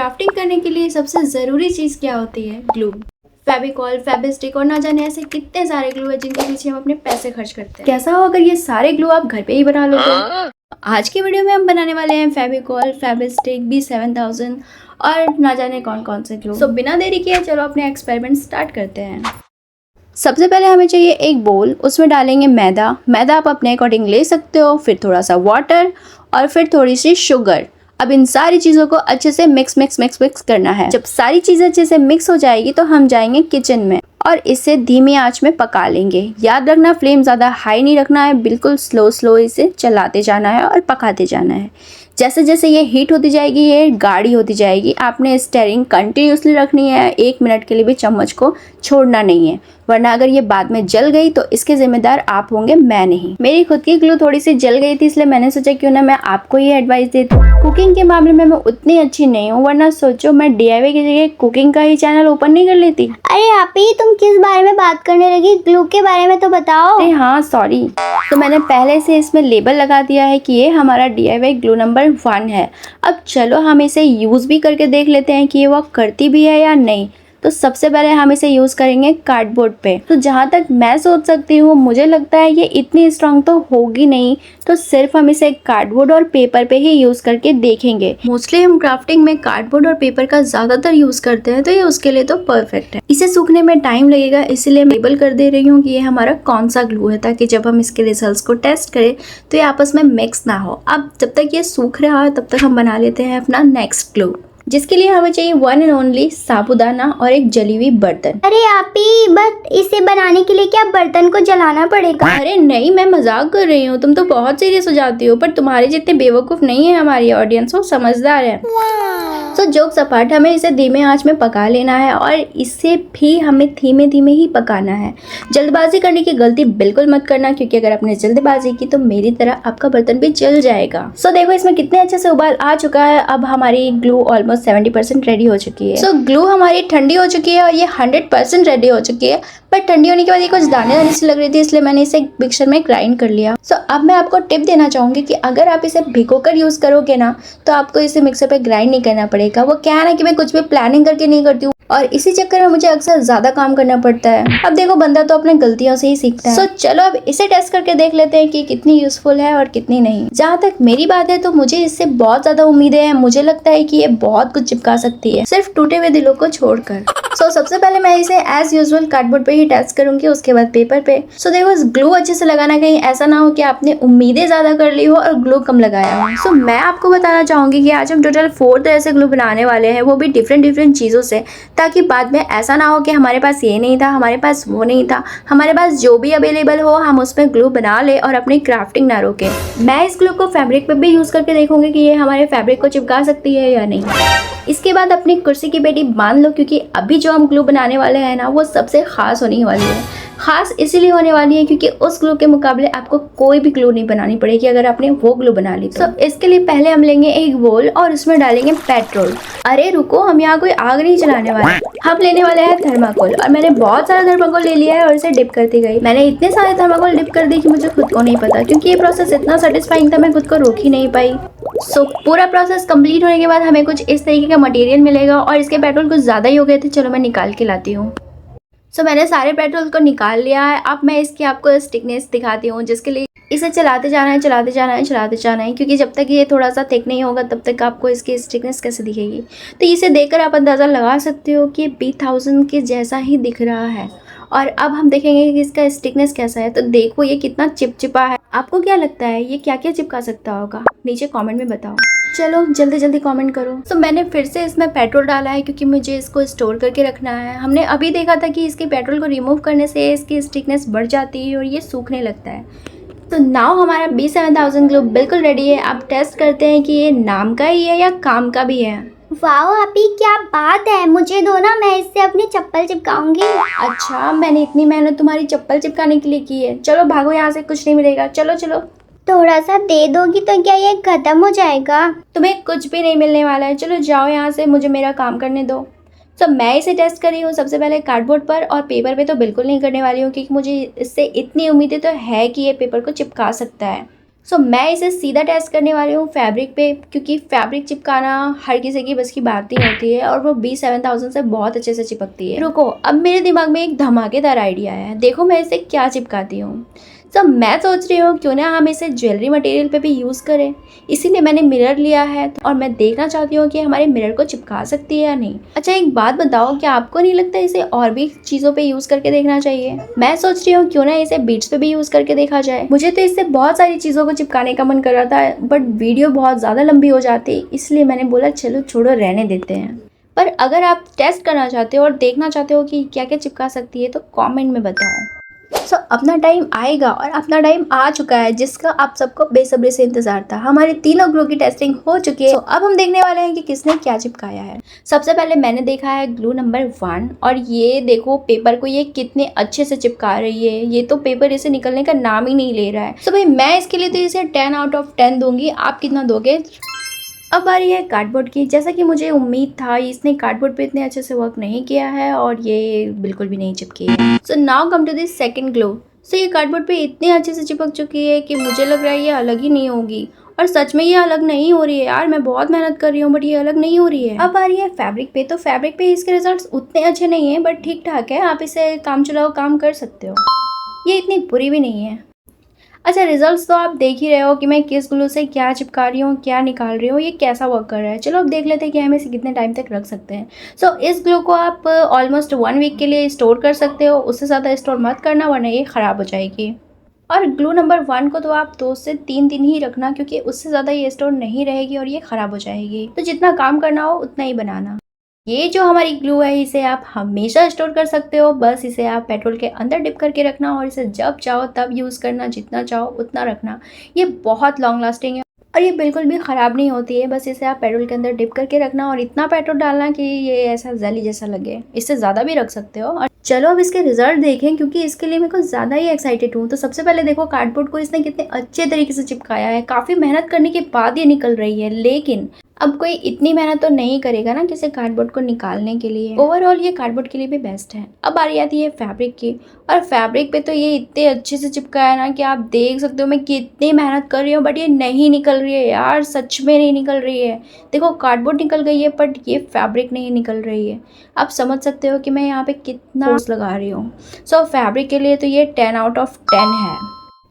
Crafting करने के लिए सबसे ज़रूरी चीज़ क्या होती है? ग्लू, फेविकॉल, फेविस्टिक और ना जाने ऐसे कितने सारे ग्लू है जिनके पीछे हम अपने पैसे खर्च करते हैं। कैसा हो अगर ये सारे ग्लू आप घर पे ही बना लो तो? आज की वीडियो में हम बनाने वाले हैं फेविकॉल, फेविस्टिक, B7000 और ना जाने कौन कौन से ग्लू। तो बिना देरी किए चलो अपने एक्सपेरिमेंट स्टार्ट करते हैं। सबसे पहले हमें चाहिए एक बोल, उसमें डालेंगे मैदा। मैदा आप अपने अकॉर्डिंग ले सकते हो, फिर थोड़ा सा वाटर और फिर थोड़ी सी शुगर। अब इन सारी चीज़ों को अच्छे से मिक्स करना है। जब सारी चीज़ें अच्छे से मिक्स हो जाएगी तो हम जाएंगे किचन में और इसे धीमी आंच में पका लेंगे। याद रखना फ्लेम ज़्यादा हाई नहीं रखना है, बिल्कुल स्लो इसे चलाते जाना है और पकाते जाना है। जैसे जैसे ये हीट होती जाएगी ये गाढ़ी होती जाएगी। आपने स्टीयरिंग कंटिन्यूसली रखनी है, 1 मिनट के लिए भी चम्मच को छोड़ना नहीं है, वरना अगर ये बाद में जल गई तो इसके जिम्मेदार आप होंगे, मैं नहीं। मेरी खुद की ग्लू थोड़ी सी जल गई थी, इसलिए मैंने सोचा क्यों ना मैं आपको ये एडवाइस दे दूं। कुकिंग के मामले में मैं उतनी अच्छी नहीं हूँ, वरना सोचो मैं DIY की जगह कुकिंग का ही चैनल ओपन नहीं कर लेती। अरे आपी, तुम किस बारे में बात करने लगी? ग्लू के बारे में तो बताओ। अरे हाँ सॉरी, तो मैंने पहले से इसमें लेबल लगा दिया है कि ये हमारा DIY ग्लू नंबर 1 है। अब चलो हम इसे यूज़ भी करके देख लेते हैं कि ये वर्क करती भी है या नहीं। तो सबसे पहले हम इसे यूज़ करेंगे कार्डबोर्ड पे। तो जहाँ तक मैं सोच सकती हूँ, मुझे लगता है ये इतनी स्ट्रांग तो होगी नहीं, तो सिर्फ हम इसे कार्डबोर्ड और पेपर पे ही यूज़ करके देखेंगे। मोस्टली हम क्राफ्टिंग में कार्डबोर्ड और पेपर का ज़्यादातर यूज़ करते हैं, तो ये उसके लिए तो परफेक्ट है। इसे सूखने में टाइम लगेगा, इसीलिए मैं लेबल कर दे रही हूँ कि ये हमारा कौन सा ग्लू है, ताकि जब हम इसके रिजल्ट्स को टेस्ट करें तो ये आपस में मिक्स ना हो। अब जब तक ये सूख रहा है तब तक हम बना लेते हैं अपना नेक्स्ट ग्लू, जिसके लिए हमें चाहिए 1 एंड ओनली साबूदाना और एक जली हुई बर्तन। अरे आपी, बट इसे बनाने के लिए क्या बर्तन को जलाना पड़ेगा? अरे नहीं, मैं मजाक कर रही हूँ, तुम तो बहुत सीरियस हो जाती हो, पर तुम्हारे जितने बेवकूफ़ नहीं है हमारी ऑडियंस, वो समझदार है। तो जोक्स अपार्ट, हमें इसे धीमे आंच में पका लेना है और इसे भी हमें धीमे धीमे ही पकाना है। जल्दबाजी करने की गलती बिल्कुल मत करना, क्योंकि अगर आपने जल्दबाजी की तो मेरी तरह आपका बर्तन भी जल जाएगा। सो देखो इसमें कितने अच्छे से उबाल आ चुका है। अब हमारी ग्लू ऑलमोस्ट 70% रेडी हो चुकी है। सो ग्लू हमारी ठंडी हो चुकी है और ये 100% रेडी हो चुकी है। पर ठंडी होने के बाद ये कुछ दाने दाने से लग रही थी, इसलिए मैंने इसे मिक्सर में ग्राइंड कर लिया। सो अब मैं आपको टिप देना चाहूंगी कि अगर आप इसे भिगोकर यूज करोगे ना, तो आपको इसे मिक्सर पे ग्राइंड नहीं करना पड़ेगा। वो क्या है ना कि मैं कुछ भी प्लानिंग करके नहीं करती हूँ और इसी चक्कर में मुझे अक्सर ज्यादा काम करना पड़ता है। अब देखो, बंदा तो अपने गलतियों से ही सीखता है। सो चलो अब इसे टेस्ट करके देख लेते हैं कि कितनी यूजफुल है और कितनी नहीं। जहाँ तक मेरी बात है तो मुझे इससे बहुत ज्यादा उम्मीदें हैं। मुझे लगता है कि ये बहुत कुछ चिपका सकती है, सिर्फ टूटे हुए दिलों को छोड़कर। सो सबसे पहले मैं इसे एज यूजुअल कार्डबोर्ड पे ही टेस्ट करूंगी, उसके बाद पेपर पे। सो देखो, ग्लू अच्छे से लगाना, कहीं ऐसा ना हो कि आपने उम्मीदें ज्यादा कर ली हो और ग्लू कम लगाया हो। सो मैं आपको बताना चाहूंगी कि आज हम टोटल 4 तरह से ग्लू बनाने वाले हैं, वो भी डिफरेंट चीजों से, ताकि बाद में ऐसा ना हो कि हमारे पास ये नहीं था, हमारे पास वो नहीं था। हमारे पास जो भी अवेलेबल हो हम उसमें ग्लू बना ले और अपनी क्राफ्टिंग ना रोके। मैं इस ग्लू को फैब्रिक पे भी यूज करके देखूंगी कि ये हमारे फैब्रिक को चिपका सकती है या नहीं। इसके बाद अपनी कुर्सी की पेटी बांध लो, क्योंकि अभी जो हम ग्लू बनाने वाले हैं ना, वो सबसे खास होने वाली है। खास इसीलिए होने वाली है क्योंकि उस ग्लू के मुकाबले आपको कोई भी ग्लू नहीं बनानी पड़ेगी अगर आपने वो ग्लू बना ली तो। इसके लिए पहले हम लेंगे एक बोल और उसमें डालेंगे पेट्रोल। अरे रुको, हम यहाँ कोई आग नहीं जलाने वाले, हम लेने वाले हैं थर्माकोल। और मैंने बहुत सारा थर्माकोल ले लिया है और इसे डिप करती गई। मैंने इतने सारे थर्माकोल डिप कर दी कि मुझे खुद को नहीं पता, क्योंकि ये प्रोसेस इतना सेटिस्फाइंग था, मैं खुद को रोक ही नहीं पाई। सो पूरा प्रोसेस कंप्लीट होने के बाद हमें कुछ इस तरीके का मटेरियल मिलेगा और इसके पेट्रोल कुछ ज़्यादा ही हो गए थे। चलो मैं निकाल के लाती हूँ। सो मैंने सारे पेट्रोल को निकाल लिया है। अब मैं इसकी आपको स्टिकनेस दिखाती हूँ, जिसके लिए इसे चलाते जाना है, क्योंकि जब तक ये थोड़ा सा थिक नहीं होगा तब तक आपको इसकी स्टिकनेस कैसे दिखेगी। तो इसे देखकर आप अंदाज़ा लगा सकते हो कि B1000 के जैसा ही दिख रहा है। और अब हम देखेंगे कि इसका स्टिकनेस कैसा है। तो देखो ये कितना चिपचिपा है। आपको क्या लगता है ये क्या क्या चिपका सकता होगा? नीचे कमेंट में बताओ। चलो जल्दी कमेंट करो। तो मैंने फिर से इसमें पेट्रोल डाला है, क्योंकि मुझे इसको स्टोर करके रखना है। हमने अभी देखा था कि इसके पेट्रोल को रिमूव करने से इसकी स्टिकनेस बढ़ जाती है और ये सूखने लगता है। तो नाउ हमारा B7000 ग्लू बिल्कुल रेडी है। अब टेस्ट करते हैं कि ये नाम का ही है या काम का भी है। वाओ आपी, क्या बात है! मुझे दो ना, मैं इससे अपनी चप्पल चिपकाऊंगी। अच्छा, मैंने इतनी मेहनत तुम्हारी चप्पल चिपकाने के लिए की है। चलो भागो यहाँ से, कुछ नहीं मिलेगा। चलो थोड़ा सा दे दोगी तो क्या ये खत्म हो जाएगा? तुम्हें कुछ भी नहीं मिलने वाला है। चलो जाओ यहाँ से, मुझे मेरा काम करने दो। तो मैं इसे टेस्ट कर रही हूँ सबसे पहले कार्डबोर्ड पर, और पेपर पे तो बिल्कुल नहीं करने वाली हूँ, क्योंकि मुझे इससे इतनी उम्मीदें तो है कि ये पेपर को चिपका सकता है। सो मैं इसे सीधा टेस्ट करने वाली हूँ फैब्रिक पे, क्योंकि फैब्रिक चिपकाना हर किसी की बस की बात नहीं होती है और वो B7000 से बहुत अच्छे से चिपकती है। रुको, अब मेरे दिमाग में एक धमाकेदार आइडिया है। देखो मैं इसे क्या चिपकाती हूँ। सो मैं सोच रही हूँ क्यों ना हम इसे ज्वेलरी मटेरियल पे भी यूज़ करें। इसीलिए मैंने मिरर लिया है और मैं देखना चाहती हूँ कि हमारे मिरर को चिपका सकती है या नहीं। अच्छा एक बात बताओ, क्या आपको नहीं लगता इसे और भी चीज़ों पे यूज़ करके देखना चाहिए? मैं सोच रही हूँ क्यों ना इसे बीट्स पे भी यूज़ करके देखा जाए। मुझे तो इससे बहुत सारी चीज़ों को चिपकाने का मन कर रहा था, बट वीडियो बहुत ज़्यादा लंबी हो जाती, इसलिए मैंने बोला चलो छोड़ो, रहने देते हैं। पर अगर आप टेस्ट करना चाहते हो और देखना चाहते हो कि क्या क्या चिपका सकती है तो कमेंट में बताओ। सो अपना टाइम आएगा और अपना टाइम आ चुका है जिसका आप सबको बेसब्री से इंतजार था। हमारे तीनों ग्लू की टेस्टिंग हो चुकी है। तो अब हम देखने वाले हैं कि किसने क्या चिपकाया है। सबसे पहले मैंने देखा है ग्लू नंबर 1 और ये देखो पेपर को ये कितने अच्छे से चिपका रही है। ये तो पेपर इसे निकलने का नाम ही नहीं ले रहा है। सो भाई मैं इसके लिए तो इसे 10 आउट ऑफ 10 दूंगी। आप कितना दोगे? अब बारी है कार्डबोर्ड की। जैसा कि मुझे उम्मीद था, इसने कार्डबोर्ड पे इतने अच्छे से वर्क नहीं किया है और ये बिल्कुल भी नहीं चिपकी है। So now come to this second glue. So ये कार्डबोर्ड पे इतने अच्छे से चिपक चुकी है कि मुझे लग रहा है ये अलग ही नहीं होगी। और सच में ये अलग नहीं हो रही है यार, मैं बहुत मेहनत कर रही हूँ बट ये अलग नहीं हो रही है। अब आ रही है फैब्रिक पे। तो फैब्रिक पे इसके रिजल्ट्स उतने अच्छे नहीं है बट ठीक ठाक है, आप इसे काम चलाओ काम कर सकते हो। ये इतनी बुरी भी नहीं है। अच्छा रिजल्ट्स तो आप देख ही रहे हो कि मैं किस ग्लू से क्या चिपका रही हूँ, क्या निकाल रही हूँ, ये कैसा वर्क कर रहा है। चलो अब देख लेते हैं कि हम इसे कितने टाइम तक रख सकते हैं। सो इस ग्लू को आप ऑलमोस्ट 1 वीक के लिए स्टोर कर सकते हो। उससे ज़्यादा स्टोर मत करना वरना ये ख़राब हो जाएगी। और ग्लू नंबर 1 को तो आप 2 से 3 दिन ही रखना, क्योंकि उससे ज़्यादा ये स्टोर नहीं रहेगी और ये ख़राब हो जाएगी। तो जितना काम करना हो उतना ही बनाना। ये जो हमारी ग्लू है इसे आप हमेशा स्टोर कर सकते हो। बस इसे आप पेट्रोल के अंदर डिप करके रखना और इसे जब चाहो तब यूज़ करना, जितना चाहो उतना रखना। ये बहुत लॉन्ग लास्टिंग है और ये बिल्कुल भी ख़राब नहीं होती है। बस इसे आप पेट्रोल के अंदर डिप करके रखना और इतना पेट्रोल डालना कि ये ऐसा जेली जैसा लगे। इससे ज़्यादा भी रख सकते हो। और चलो अब इसके रिजल्ट देखें, क्योंकि इसके लिए मैं कुछ ज़्यादा ही एक्साइटेड हूँ। तो सबसे पहले देखो कार्डबोर्ड को इसने कितने अच्छे तरीके से चिपकाया है। काफ़ी मेहनत करने के बाद ये निकल रही है, लेकिन अब कोई इतनी मेहनत तो नहीं करेगा ना किसी कार्डबोर्ड को निकालने के लिए। ओवरऑल ये कार्डबोर्ड के लिए भी बेस्ट है। अब बारी आती है फैब्रिक की, और फैब्रिक पे तो ये इतने अच्छे से चिपकाया है ना कि आप देख सकते हो मैं कितनी मेहनत कर रही हूँ बट ये नहीं निकल रही है यार, सच में नहीं निकल रही है। देखो कार्डबोर्ड निकल गई है बट ये फैब्रिक नहीं निकल रही है। आप समझ सकते हो कि मैं यहाँ पे कितना फोर्स लगा रही हूँ। सो फैब्रिक के लिए तो ये 10 आउट ऑफ 10 है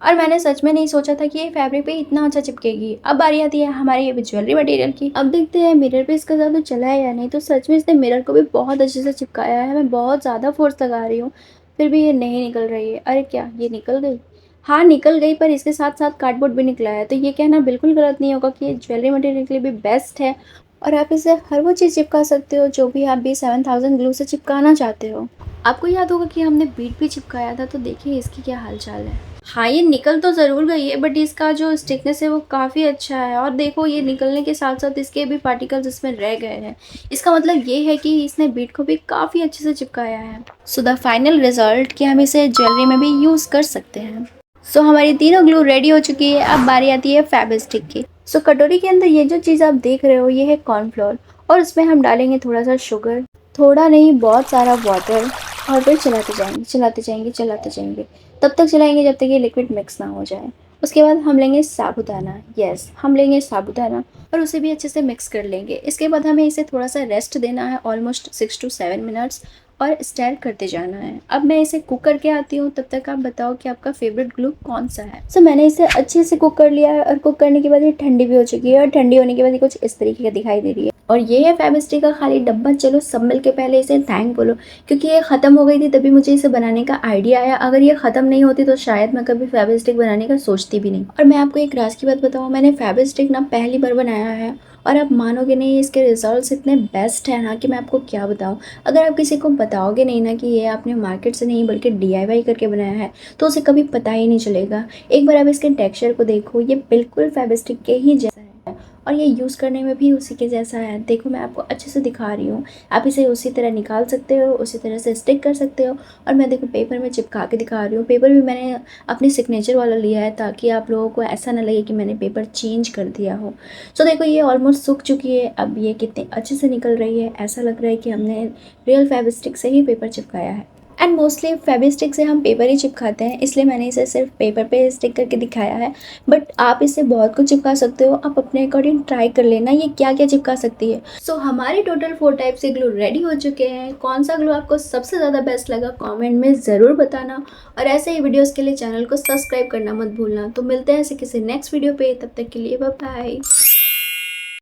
और मैंने सच में नहीं सोचा था कि ये फैब्रिक पे इतना अच्छा चिपकेगी। अब बारी आती है हमारी ये ज्वेलरी मटेरियल की। अब देखते हैं मिरर पे इसका ज़्यादा चला है या नहीं। तो सच में इसने मिरर को भी बहुत अच्छे से चिपकाया है। मैं बहुत ज़्यादा फोर्स लगा रही हूँ फिर भी ये नहीं निकल रही है। अरे क्या ये निकल गई? हाँ निकल गई, पर इसके साथ साथ कार्डबोर्ड भी निकला है। तो ये कहना बिल्कुल गलत नहीं होगा कि ये ज्वेलरी मटेरियल के लिए भी बेस्ट है और आप इसे हर वो चीज़ चिपका सकते हो जो भी आप B7000 ग्लू से चिपकाना चाहते हो। आपको याद होगा कि हमने बीट भी चिपकाया था, तो देखिए इसकी क्या हालचाल है। हाँ ये निकल तो ज़रूर गई है बट इसका जो स्टिकनेस है वो काफ़ी अच्छा है। और देखो ये निकलने के साथ साथ इसके भी पार्टिकल्स इसमें रह गए हैं। इसका मतलब ये है कि इसने बीट को भी काफ़ी अच्छे से चिपकाया है। सो द फाइनल रिजल्ट कि हम इसे ज्वेलरी में भी यूज़ कर सकते हैं। सो हमारी तीनों ग्लू रेडी हो चुकी है। अब बारी आती है फैब्रिस्टिक की। सो कटोरी के अंदर ये जो चीज़ आप देख रहे हो ये है कॉर्नफ्लोर और इसमें हम डालेंगे थोड़ा सा शुगर, थोड़ा नहीं बहुत सारा वाटर, और फिर चलाते जाएंगे चलाते जाएंगे चलाते जाएंगे। तब तक चलाएंगे जब तक ये लिक्विड मिक्स ना हो जाए। उसके बाद हम लेंगे साबूदाना, यस हम लेंगे साबूदाना और उसे भी अच्छे से मिक्स कर लेंगे। इसके बाद हमें इसे थोड़ा सा रेस्ट देना है, ऑलमोस्ट 6 to 7 मिनट्स, और स्टर करते जाना है। अब मैं इसे कुक करके आती हूँ, तब तक आप बताओ कि आपका फेवरेट ग्लू कौन सा है। सो मैंने इसे अच्छे से कुक कर लिया है और कुक करने के बाद ये ठंडी भी हो चुकी है और ठंडी होने के बाद ये कुछ इस तरीके का दिखाई दे रही है। और ये है फैब्रिस्टिक का खाली डब्बा। चलो सब मिल के पहले इसे थैंक बोलो, क्योंकि ये ख़त्म हो गई थी तभी मुझे इसे बनाने का आइडिया आया। अगर ये ख़त्म नहीं होती तो शायद मैं कभी फैब्रिस्टिक बनाने का सोचती भी नहीं। और मैं आपको एक राज की बात बताऊँ, मैंने फैब्रिस्टिक ना पहली बार बनाया है और आप मानोगे नहीं इसके रिजल्ट्स इतने बेस्ट हैं ना कि मैं आपको क्या बताऊँ। अगर आप किसी को बताओगे नहीं ना कि ये आपने मार्केट से नहीं बल्कि DIY करके बनाया है तो उसे कभी पता ही नहीं चलेगा। एक बार आप इसके टेक्सचर को देखो, ये बिल्कुल फैब्रिस्टिक के ही जैसा है और ये यूज़ करने में भी उसी के जैसा है। देखो मैं आपको अच्छे से दिखा रही हूँ, आप इसे उसी तरह निकाल सकते हो, उसी तरह से स्टिक कर सकते हो। और मैं देखो पेपर में चिपका के दिखा रही हूँ। पेपर भी मैंने अपनी सिग्नेचर वाला लिया है ताकि आप लोगों को ऐसा ना लगे कि मैंने पेपर चेंज कर दिया हो। सो देखो ये ऑलमोस्ट सूख चुकी है। अब ये कितने अच्छे से निकल रही है, ऐसा लग रहा है कि हमने रियल फैब्रिस्टिक से ही पेपर चिपकाया है। एंड मोस्टली फेविस्टिक से हम पेपर ही चिपकाते हैं, इसलिए मैंने इसे सिर्फ पेपर पे स्टिक करके दिखाया है। बट आप इससे बहुत कुछ चिपका सकते हो, आप अपने अकॉर्डिंग ट्राई कर लेना ये क्या क्या चिपका सकती है। सो हमारे टोटल 4 टाइप से ग्लू रेडी हो चुके हैं। कौन सा ग्लू आपको सबसे ज़्यादा बेस्ट लगा कमेंट में ज़रूर बताना, और ऐसे ही वीडियोस के लिए चैनल को सब्सक्राइब करना मत भूलना। तो मिलते हैं ऐसे किसी नेक्स्ट वीडियो पे, तब तक के लिए बाय बाय।